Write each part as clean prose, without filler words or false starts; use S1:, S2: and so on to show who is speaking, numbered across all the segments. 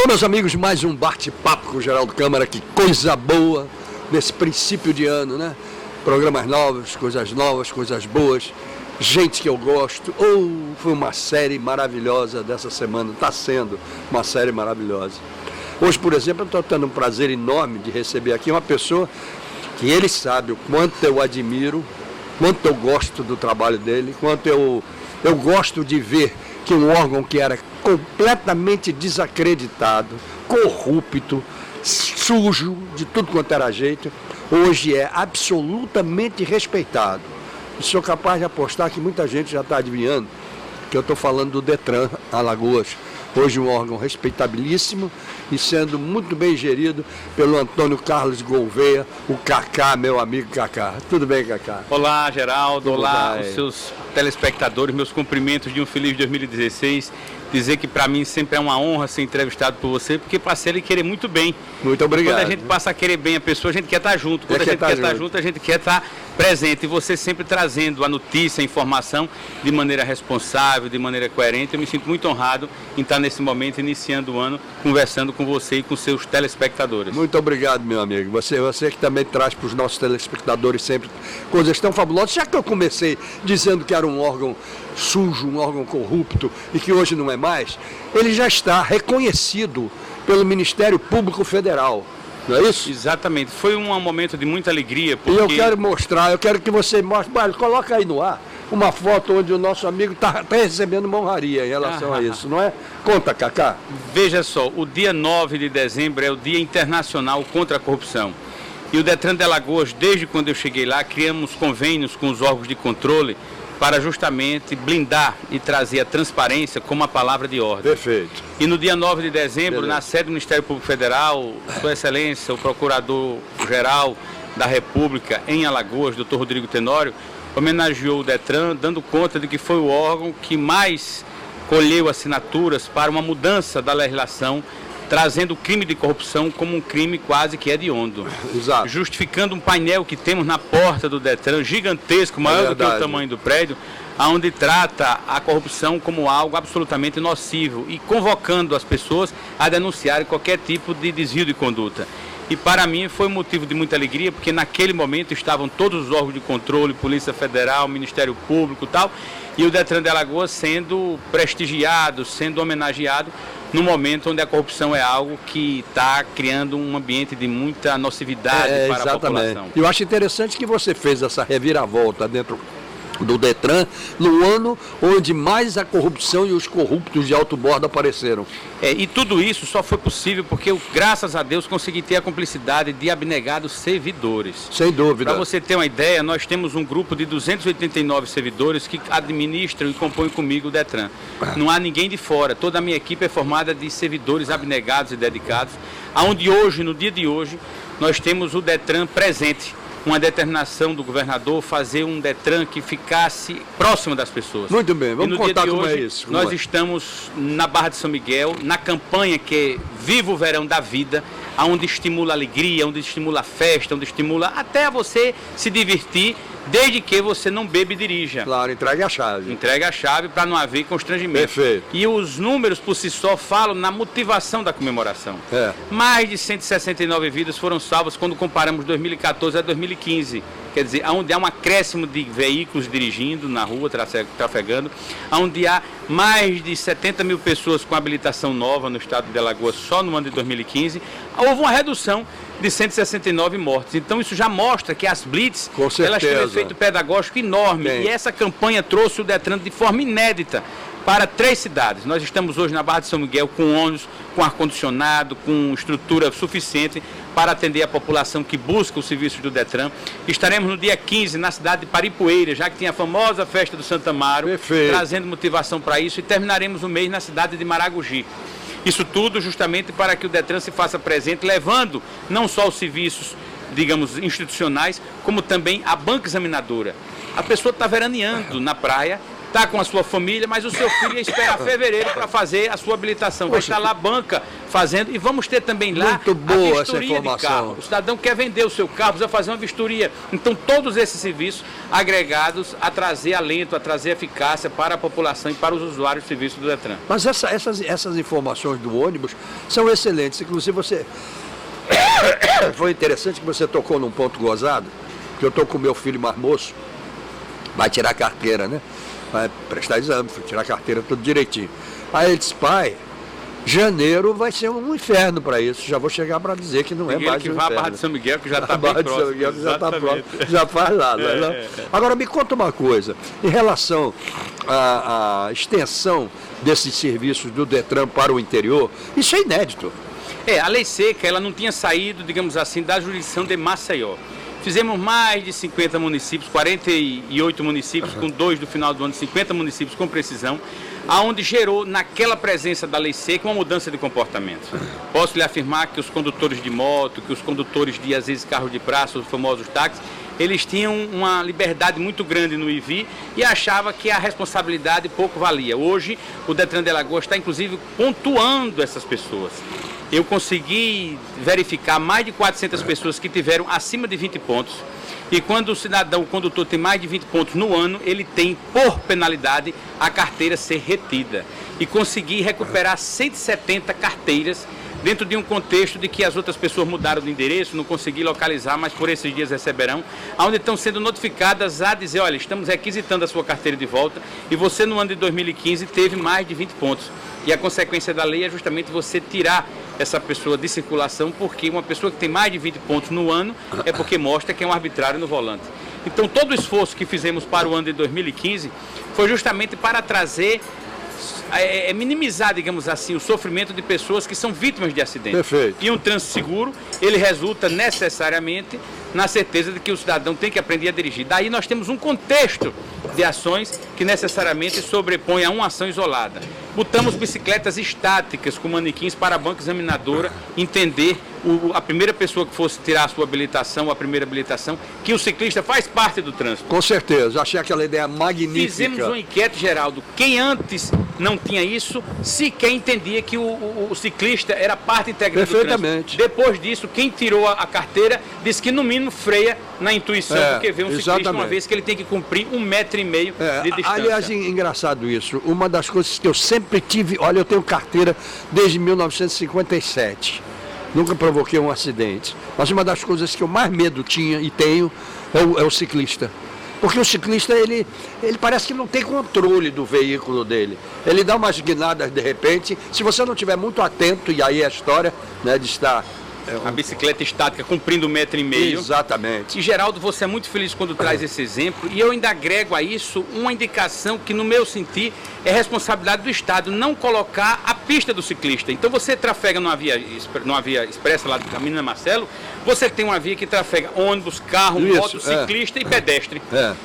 S1: Alô, meus amigos, mais um bate-papo com o Geraldo Câmara, que coisa boa nesse princípio de ano, né? Programas novos, coisas boas, gente que eu gosto. Foi uma série maravilhosa dessa semana, está sendo uma série maravilhosa. Hoje, por exemplo, eu estou tendo um prazer enorme de receber aqui uma pessoa que ele sabe o quanto eu admiro, quanto eu gosto do trabalho dele, quanto eu gosto de ver que um órgão que era completamente desacreditado, corrupto, sujo, de tudo quanto era jeito, hoje é absolutamente respeitado. E sou capaz de apostar que muita gente já está adivinhando que eu estou falando do Detran Alagoas. Hoje um órgão respeitabilíssimo e sendo muito bem gerido pelo Antônio Carlos Gouveia, o Cacá, meu amigo Cacá. Tudo bem, Cacá?
S2: Olá, Geraldo.
S1: Tudo
S2: Olá,
S1: bem?
S2: Os seus telespectadores, meus cumprimentos de um feliz 2016. Dizer que para mim sempre é uma honra ser entrevistado por você, porque passei a querer muito bem.
S1: Muito obrigado.
S2: Quando a gente passa a querer bem a pessoa, a gente quer estar junto. Quando a gente quer estar junto, a gente quer estar presente. E você sempre trazendo a notícia, a informação de maneira responsável, de maneira coerente. Eu me sinto muito honrado em estar nesse momento, iniciando o ano, conversando com você e com seus telespectadores.
S1: Muito obrigado, meu amigo. Você que também traz para os nossos telespectadores sempre coisas tão fabulosas. Já que eu comecei dizendo que era um órgão sujo, um órgão corrupto e que hoje não é mais, ele já está reconhecido pelo Ministério Público Federal. Não é isso?
S2: Exatamente. Foi um momento de muita alegria.
S1: E eu quero que você mostre, coloca aí no ar uma foto onde o nosso amigo está recebendo uma honraria em relação a isso, não é? Conta, Cacá.
S2: Veja só, o dia 9 de dezembro é o Dia Internacional contra a Corrupção. E o Detran de Alagoas, desde quando eu cheguei lá, criamos convênios com os órgãos de controle para justamente blindar e trazer a transparência como a palavra de ordem.
S1: Perfeito.
S2: E no dia 9 de dezembro,
S1: Beleza.
S2: na sede do Ministério Público Federal, Sua Excelência, o Procurador-Geral da República em Alagoas, Dr. Rodrigo Tenório, homenageou o Detran, dando conta de que foi o órgão que mais colheu assinaturas para uma mudança da legislação, trazendo o crime de corrupção como um crime quase que hediondo.
S1: Exato.
S2: Justificando um painel que temos na porta do Detran, gigantesco, maior do que o tamanho do prédio, onde trata a corrupção como algo absolutamente nocivo e convocando as pessoas a denunciarem qualquer tipo de desvio de conduta. E para mim foi motivo de muita alegria, porque naquele momento estavam todos os órgãos de controle, Polícia Federal, Ministério Público e tal, e o Detran de Alagoas sendo prestigiado, sendo homenageado, no momento onde a corrupção é algo que está criando um ambiente de muita nocividade para a população.
S1: Eu acho interessante que você fez essa reviravolta dentro do Detran no ano onde mais a corrupção e os corruptos de alto bordo apareceram.
S2: E tudo isso só foi possível porque eu, graças a Deus, consegui ter a cumplicidade de abnegados servidores.
S1: Sem dúvida.
S2: Para você ter uma ideia, nós temos um grupo de 289 servidores que administram e compõem comigo o Detran. Não há ninguém de fora. Toda a minha equipe é formada de servidores abnegados e dedicados, onde hoje, no dia de hoje, nós temos o Detran presente. Uma determinação do governador fazer um Detran que ficasse próximo das pessoas.
S1: Muito bem, vamos contar como é isso.
S2: Nós estamos na Barra de São Miguel, na campanha que é Viva o Verão da Vida, onde estimula a alegria, onde estimula a festa, onde estimula até você se divertir, desde que você não beba e dirija.
S1: Claro, entregue a chave.
S2: Entregue a chave para não haver constrangimento.
S1: Perfeito.
S2: E os números por si só falam na motivação da comemoração. Mais de 169 vidas foram salvas quando comparamos 2014 a 2015. Quer dizer, onde há um acréscimo de veículos dirigindo na rua, trafegando, onde há mais de 70 mil pessoas com habilitação nova no estado de Alagoas só no ano de 2015, houve uma redução de 169 mortes. Então isso já mostra que as blitz, elas têm um efeito pedagógico enorme. E essa campanha trouxe o Detran de forma inédita para 3 cidades. Nós estamos hoje na Barra de São Miguel com ônibus, com ar-condicionado, com estrutura suficiente para atender a população que busca os serviços do Detran. Estaremos no dia 15 na cidade de Paripoeira, já que tem a famosa festa do Santa Amaro, trazendo motivação para isso, e terminaremos o mês na cidade de Maragogi. Isso tudo justamente para que o Detran se faça presente, levando não só os serviços, digamos, institucionais, como também a banca examinadora. A pessoa está veraneando na praia, está com a sua família, mas o seu filho ia esperar fevereiro para fazer a sua habilitação. Vai estar lá a banca fazendo, e vamos ter também lá
S1: muito boa
S2: a vistoria
S1: essa
S2: de carro. O cidadão quer vender o seu carro, precisa fazer uma vistoria. Então, todos esses serviços agregados a trazer alento, a trazer eficácia para a população e para os usuários do serviço do Detran.
S1: Mas essas informações do ônibus são excelentes. Inclusive, você... Foi interessante que você tocou num ponto gozado, que eu estou com meu filho mais moço, vai tirar carteira, né? Vai prestar exame, tirar carteira tudo direitinho. Aí ele disse, pai, janeiro vai ser um inferno para isso. Já vou chegar para dizer que não é mais
S2: que
S1: um
S2: vá
S1: inferno.
S2: a Barra de São Miguel, que já está bem próximo.
S1: São Miguel, que já está próximo, já faz lá. Né? Agora, me conta uma coisa. Em relação à extensão desses serviços do Detran para o interior, isso é inédito.
S2: A lei seca, ela não tinha saído, digamos assim, da jurisdição de Maceió. Fizemos mais de 50 municípios, 48 municípios, com 2 do final do ano, 50 municípios com precisão, aonde gerou, naquela presença da lei seca, uma mudança de comportamento. Posso lhe afirmar que os condutores de moto, que os condutores de, às vezes, carros de praça, os famosos táxis, eles tinham uma liberdade muito grande no IV e achavam que a responsabilidade pouco valia. Hoje, o Detran de Alagoas está, inclusive, pontuando essas pessoas. Eu consegui verificar mais de 400 pessoas que tiveram acima de 20 pontos. E quando o cidadão, o condutor, tem mais de 20 pontos no ano, ele tem, por penalidade, a carteira ser retida. E consegui recuperar 170 carteiras dentro de um contexto de que as outras pessoas mudaram de endereço, não consegui localizar, mas por esses dias receberão, onde estão sendo notificadas a dizer, olha, estamos requisitando a sua carteira de volta e você no ano de 2015 teve mais de 20 pontos. E a consequência da lei é justamente você tirar essa pessoa de circulação, porque uma pessoa que tem mais de 20 pontos no ano é porque mostra que é um arbitrário no volante. Então todo o esforço que fizemos para o ano de 2015 foi justamente para trazer, minimizar, digamos assim, o sofrimento de pessoas que são vítimas de acidentes.
S1: Perfeito.
S2: E um trânsito seguro, ele resulta necessariamente na certeza de que o cidadão tem que aprender a dirigir. Daí nós temos um contexto de ações que necessariamente sobrepõe a uma ação isolada. Botamos bicicletas estáticas com manequins para a banca examinadora entender a primeira pessoa que fosse tirar a sua habilitação, a primeira habilitação, que o ciclista faz parte do trânsito.
S1: Com certeza, achei aquela ideia magnífica.
S2: Fizemos uma enquete, Geraldo. Quem antes não tinha isso, sequer entendia que o ciclista era parte integrante do trânsito. Depois disso, quem tirou a carteira disse que no mínimo freia na intuição, porque vê um ciclista uma vez que ele tem que cumprir 1,5 metro de distância.
S1: Aliás, engraçado isso. Uma das coisas que eu sempre tive, olha, eu tenho carteira desde 1957. Nunca provoquei um acidente. Mas uma das coisas que eu mais medo tinha e tenho é o ciclista. Porque o ciclista, ele parece que não tem controle do veículo dele. Ele dá umas guinadas de repente. Se você não estiver muito atento, e aí é a história, né, de estar...
S2: A bicicleta estática cumprindo 1,5 metro.
S1: Exatamente.
S2: E, Geraldo, você é muito feliz quando traz esse exemplo. E eu ainda agrego a isso uma indicação que, no meu sentir, é responsabilidade do Estado não colocar a pista do ciclista. Então, você trafega numa via expressa lá do Caminho Marcelo, você tem uma via que trafega ônibus, carro, moto, ciclista e pedestre.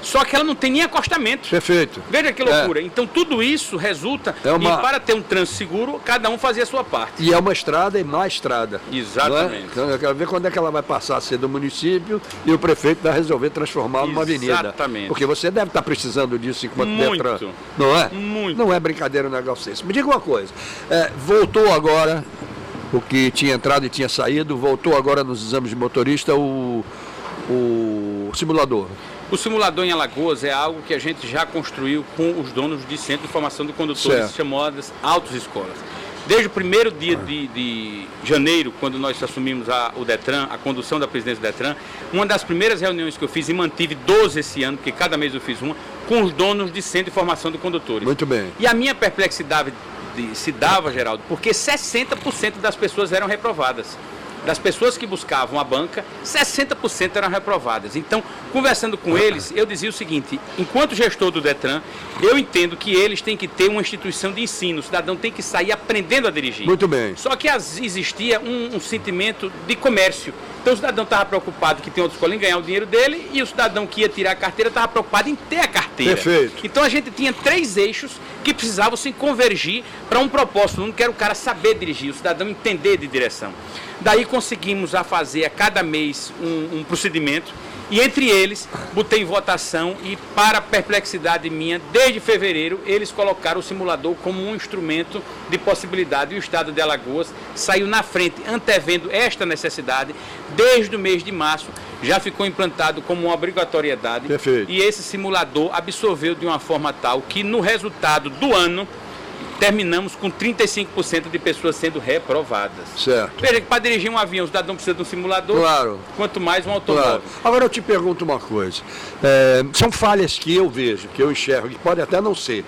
S2: Só que ela não tem nem acostamento.
S1: Perfeito.
S2: Veja que loucura. Então, tudo isso resulta em, para ter um trânsito seguro, cada um fazia a sua parte.
S1: E é uma estrada e má estrada.
S2: Exatamente.
S1: Então, eu quero ver quando é que ela vai passar a ser do município e o prefeito vai resolver transformar numa avenida.
S2: Exatamente.
S1: Porque você deve estar precisando disso enquanto Detran. Não é? Muito. Não é brincadeira um negócio desse. Me diga uma coisa. Voltou agora, o que tinha entrado e tinha saído, voltou agora nos exames de motorista o simulador.
S2: O simulador em Alagoas é algo que a gente já construiu com os donos de centro de formação de condutores, chamadas autoescolas. Desde o primeiro dia de janeiro, quando nós assumimos o Detran, a condução da presidência do Detran, uma das primeiras reuniões que eu fiz, e mantive 12 esse ano, porque cada mês eu fiz uma, com os donos de centro de formação de condutores.
S1: Muito bem.
S2: E a minha perplexidade se dava, Geraldo, porque 60% das pessoas eram reprovadas. Das pessoas que buscavam a banca, 60% eram reprovadas. Então, conversando com eles, eu dizia o seguinte: enquanto gestor do Detran, eu entendo que eles têm que ter uma instituição de ensino, o cidadão tem que sair aprendendo a dirigir.
S1: Muito bem.
S2: Só que existia um sentimento de comércio. Então o cidadão estava preocupado que tem outra escola em ganhar o dinheiro dele, e o cidadão que ia tirar a carteira estava preocupado em ter a carteira.
S1: Perfeito.
S2: Então a gente tinha 3 eixos que precisavam se convergir para um propósito. Não quero o cara saber dirigir, o cidadão entender de direção. Daí conseguimos fazer a cada mês um procedimento E entre eles, botei em votação e, para a perplexidade minha, desde fevereiro, eles colocaram o simulador como um instrumento de possibilidade. E o Estado de Alagoas saiu na frente, antevendo esta necessidade. Desde o mês de março, já ficou implantado como uma obrigatoriedade.
S1: Perfeito.
S2: E esse simulador absorveu de uma forma tal que, no resultado do ano, terminamos com 35% de pessoas sendo reprovadas.
S1: Certo.
S2: Veja que para dirigir um avião, o cidadão precisa de um simulador,
S1: claro,
S2: quanto mais um automóvel.
S1: Claro. Agora eu te pergunto uma coisa. São falhas que eu vejo, que eu enxergo, que pode até não ser.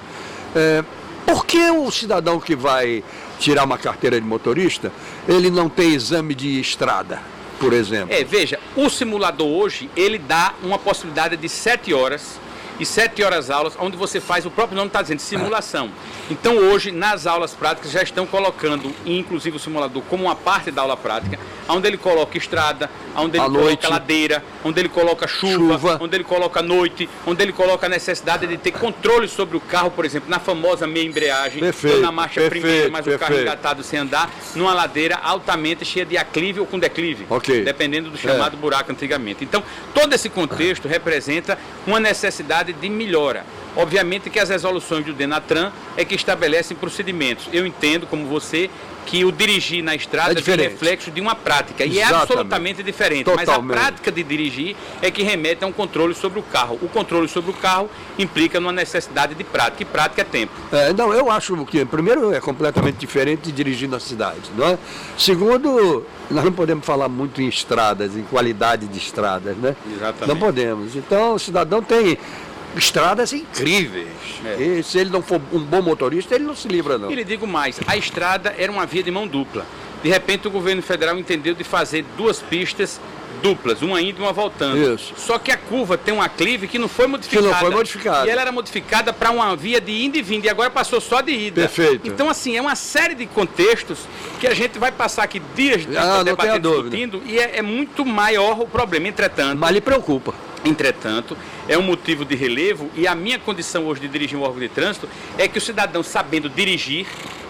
S1: Por que o cidadão que vai tirar uma carteira de motorista, ele não tem exame de estrada, por exemplo?
S2: Veja, o simulador hoje, ele dá uma possibilidade de 7 horas e 7 horas aulas, onde você faz, o próprio nome está dizendo, simulação. Então hoje, nas aulas práticas, já estão colocando, inclusive o simulador, como uma parte da aula prática, onde ele coloca estrada, onde ele coloca ladeira, onde ele coloca chuva, onde ele coloca noite, onde ele coloca a necessidade de ter controle sobre o carro, por exemplo, na famosa meia embreagem, ou na marcha primeira, mas o carro engatado sem andar, numa ladeira altamente cheia de aclive ou com declive, dependendo do chamado buraco antigamente. Então, todo esse contexto representa uma necessidade de melhora. Obviamente que as resoluções do Denatran é que estabelecem procedimentos. Eu entendo, como você, que o dirigir na estrada é reflexo de uma prática. E é absolutamente diferente. Totalmente. Mas a prática de dirigir é que remete a um controle sobre o carro. O controle sobre o carro implica numa necessidade de prática. E prática é tempo.
S1: Não, eu acho que, primeiro, é completamente diferente de dirigir na cidade, não é? Segundo, nós não podemos falar muito em estradas, em qualidade de estradas, né?
S2: Exatamente.
S1: Não podemos. Então, o cidadão tem estradas incríveis. E se ele não for um bom motorista, ele não se livra, não.
S2: E lhe digo mais, a estrada era uma via de mão dupla. De repente o governo federal entendeu de fazer 2 pistas duplas, uma indo e uma voltando.
S1: Isso.
S2: Só que a curva tem um aclive que não foi modificada. E ela era modificada para uma via de ida e vinda, e agora passou só de ida.
S1: Perfeito.
S2: Então, assim, é uma série de contextos que a gente vai passar aqui dias debatendo, discutindo, e é muito maior o problema. Entretanto...
S1: Mas lhe preocupa.
S2: Entretanto, é um motivo de relevo, e a minha condição hoje de dirigir um órgão de trânsito é que o cidadão, sabendo dirigir,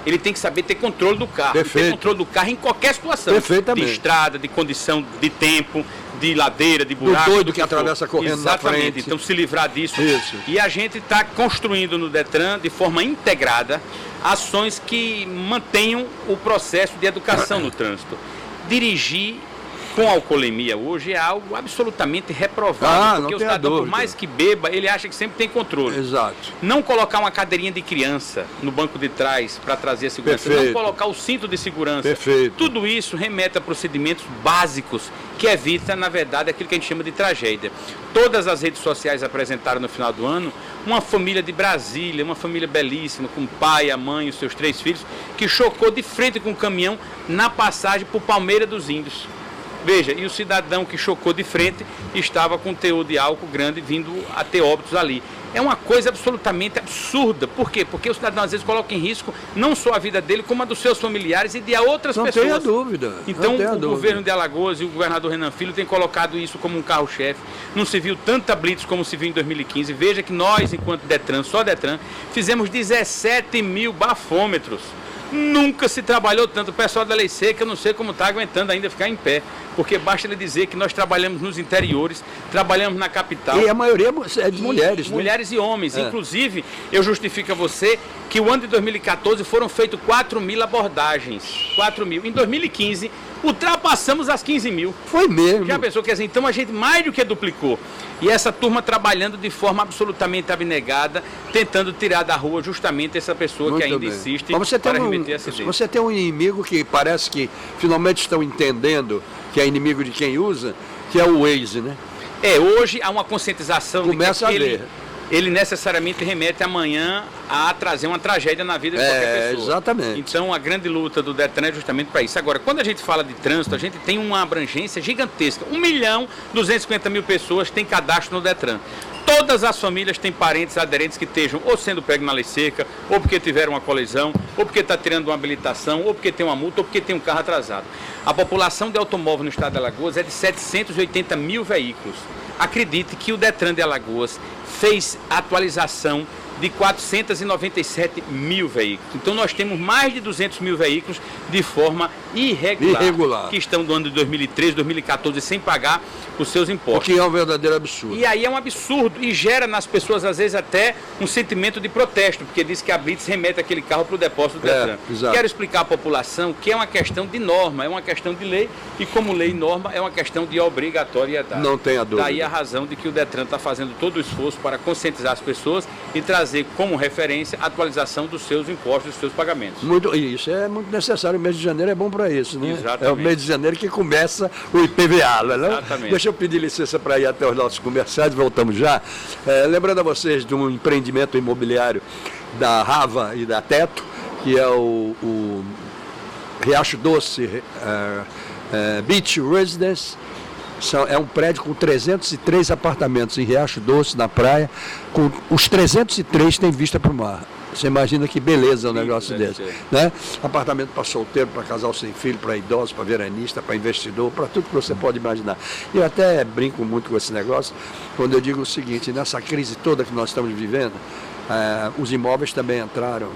S2: ele tem que saber ter controle do carro.
S1: Perfeito.
S2: Ter controle do carro em qualquer situação.
S1: Perfeitamente.
S2: De estrada, de condição de tempo, de ladeira, de buraco.
S1: Do doido que atravessa correndo na frente.
S2: Exatamente. Então, se livrar disso.
S1: Isso.
S2: E a gente está construindo no Detran, de forma integrada, ações que mantenham o processo de educação no trânsito. Dirigir com alcoolemia hoje é algo absolutamente reprovável, porque o cidadão, por mais que beba, ele acha que sempre tem controle.
S1: Exato.
S2: Não colocar uma cadeirinha de criança no banco de trás para trazer a segurança, não colocar o cinto de segurança.
S1: Perfeito.
S2: Tudo isso remete a procedimentos básicos que evita, na verdade, aquilo que a gente chama de tragédia. Todas as redes sociais apresentaram no final do ano uma família de Brasília, uma família belíssima, com o pai, a mãe e os seus 3 filhos, que chocou de frente com um caminhão na passagem por Palmeira dos Índios. Veja, e o cidadão que chocou de frente estava com teor de álcool grande vindo a ter óbitos ali. É uma coisa absolutamente absurda. Por quê? Porque o cidadão às vezes coloca em risco não só a vida dele, como a dos seus familiares e de outras pessoas.
S1: Não tenha dúvida.
S2: Então o governo de Alagoas e o governador Renan Filho têm colocado isso como um carro-chefe. Não se viu tanta blitz como se viu em 2015. Veja que nós, enquanto Detran, só Detran, fizemos 17 mil bafômetros. Nunca se trabalhou tanto. O pessoal da Lei Seca, eu não sei como está aguentando ainda ficar em pé, porque basta lhe dizer que nós trabalhamos nos interiores, trabalhamos na capital.
S1: E a maioria é de mulheres, né?
S2: Mulheres e homens. Inclusive, eu justifico a você que o ano de 2014 foram feitos 4 mil abordagens. 4 mil. Em 2015, ultrapassamos as 15 mil.
S1: Foi mesmo.
S2: Já pensou? Quer dizer, então a gente mais do que duplicou. E essa turma trabalhando de forma absolutamente abnegada, tentando tirar da rua justamente essa pessoa
S1: Muito
S2: que ainda
S1: bem.
S2: insiste
S1: para
S2: remeter a acidente.
S1: Você tem um inimigo que parece que finalmente estão entendendo que é inimigo de quem usa, que é o Waze, né?
S2: Hoje há uma conscientização
S1: Começa
S2: de que
S1: a ver.
S2: Ele necessariamente remete amanhã a trazer uma tragédia na vida de qualquer pessoa.
S1: Exatamente.
S2: Então a grande luta do Detran é justamente para isso. Agora, quando a gente fala de trânsito, a gente tem uma abrangência gigantesca. 1.250.000 pessoas têm cadastro no Detran. Todas as famílias têm parentes aderentes que estejam ou sendo pegos na lei seca, ou porque tiveram uma colisão, ou porque está tirando uma habilitação, ou porque tem uma multa, ou porque tem um carro atrasado. A população de automóvel no estado de Alagoas é de 780 mil veículos. Acredite que o Detran de Alagoas fez a atualização de 497 mil veículos. Então nós temos mais de 200 mil veículos de forma irregular. Que estão do ano de 2013, 2014 sem pagar os seus impostos.
S1: O que é um verdadeiro absurdo.
S2: E aí é um absurdo e gera nas pessoas às vezes até um sentimento de protesto, porque diz que a Blitz remete aquele carro para o depósito do Detran. Quero explicar à população que é uma questão de norma, é uma questão de lei e como lei e norma é uma questão de obrigatoriedade.
S1: Não tenha dúvida.
S2: Daí a razão de que o Detran está fazendo todo o esforço para conscientizar as pessoas e trazer como referência a atualização dos seus impostos, dos seus pagamentos.
S1: Isso é muito necessário, o mês de janeiro é bom para isso, né?
S2: Exatamente.
S1: É o mês de janeiro que começa o IPVA, não é?
S2: Exatamente.
S1: Deixa eu pedir licença para ir até os nossos comerciais, voltamos já. Lembrando a vocês de um empreendimento imobiliário da Rava e da Teto, que é o Riacho Doce Beach Residence. É um prédio com 303 apartamentos em Riacho Doce, na praia. Com os 303 têm vista para o mar. Você imagina que beleza um negócio desse, né? Apartamento para solteiro, para casal sem filho, para idosos, para veranista, para investidor, para tudo que você pode imaginar. Eu até brinco muito com esse negócio quando eu digo o seguinte: nessa crise toda que nós estamos vivendo, os imóveis também entraram,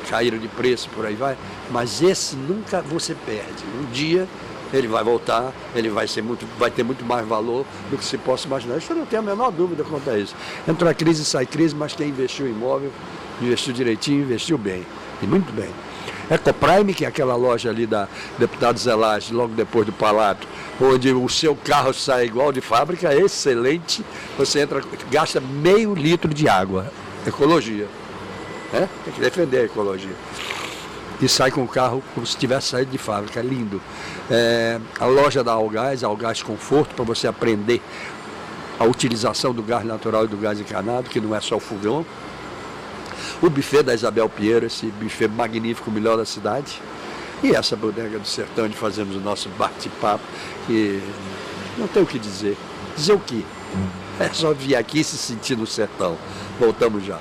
S1: caíram de preço, por aí vai, mas esse nunca você perde. Um dia ele vai voltar, ele vai ter muito mais valor do que se possa imaginar. Isso eu não tenho a menor dúvida quanto a isso. Entra a crise, sai crise, mas quem investiu em imóvel, investiu direitinho, investiu bem, e muito bem. Ecoprime, que é aquela loja ali da Deputado Zelage, logo depois do Palato, onde o seu carro sai igual de fábrica, é excelente. Você entra, gasta meio litro de água. Ecologia. Tem que defender a ecologia. E sai com o carro como se tivesse saído de fábrica, é lindo. A loja da Algás Conforto, para você aprender a utilização do gás natural e do gás encanado, que não é só o fogão. O buffet da Isabel Pinheiro, esse buffet magnífico, o melhor da cidade. E essa bodega do sertão, onde fazemos o nosso bate-papo, que não tem o que dizer. Dizer o quê? É só vir aqui e se sentir no sertão. Voltamos já.